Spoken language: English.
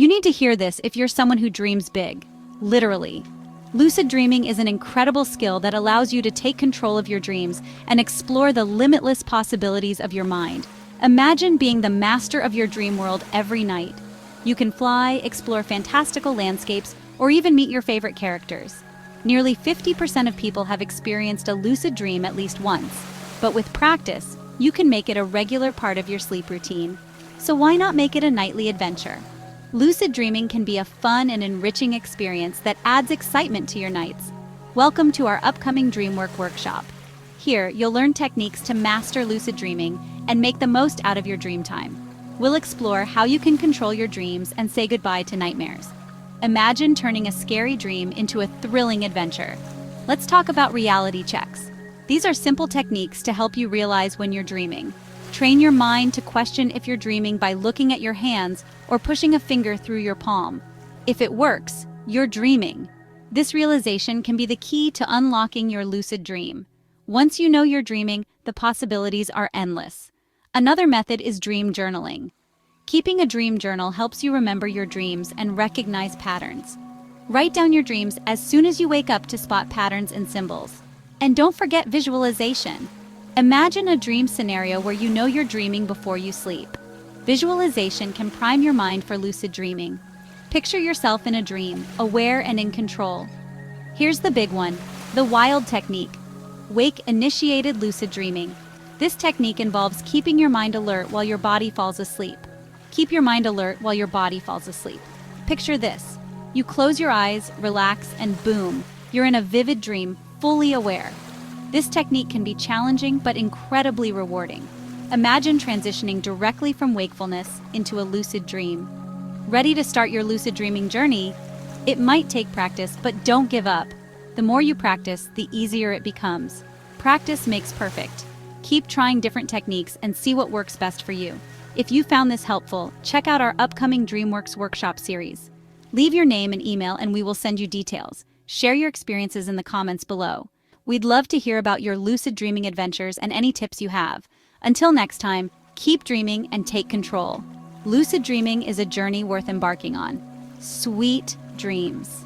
You need to hear this if you're someone who dreams big. Literally. Lucid dreaming is an incredible skill that allows you to take control of your dreams and explore the limitless possibilities of your mind. Imagine being the master of your dream world every night. You can fly, explore fantastical landscapes, or even meet your favorite characters. Nearly 50% of people have experienced a lucid dream at least once, but with practice, you can make it a regular part of your sleep routine. So why not make it a nightly adventure? Lucid dreaming can be a fun and enriching experience that adds excitement to your nights. Welcome to our upcoming DreamWork workshop. Here, you'll learn techniques to master lucid dreaming and make the most out of your dream time. We'll explore how you can control your dreams and say goodbye to nightmares. Imagine turning a scary dream into a thrilling adventure. Let's talk about reality checks. These are simple techniques to help you realize when you're dreaming. Train your mind to question if you're dreaming by looking at your hands or pushing a finger through your palm. If it works, you're dreaming. This realization can be the key to unlocking your lucid dream. Once you know you're dreaming, the possibilities are endless. Another method is dream journaling. Keeping a dream journal helps you remember your dreams and recognize patterns. Write down your dreams as soon as you wake up to spot patterns and symbols. And don't forget visualization. Imagine a dream scenario where you know you're dreaming before you sleep. Visualization can prime your mind for lucid dreaming. Picture yourself in a dream, aware and in control. Here's the big one, the wild technique. Wake-initiated lucid dreaming. This technique involves keeping your mind alert while your body falls asleep. Keep your mind alert while your body falls asleep. Picture this. You close your eyes, relax, and boom, you're in a vivid dream, fully aware. This technique can be challenging but incredibly rewarding. Imagine transitioning directly from wakefulness into a lucid dream. Ready to start your lucid dreaming journey? It might take practice, but don't give up. The more you practice, the easier it becomes. Practice makes perfect. Keep trying different techniques and see what works best for you. If you found this helpful, check out our upcoming DreamWorks workshop series. Leave your name and email and we will send you details. Share your experiences in the comments below. We'd love to hear about your lucid dreaming adventures and any tips you have. Until next time, keep dreaming and take control. Lucid dreaming is a journey worth embarking on. Sweet dreams.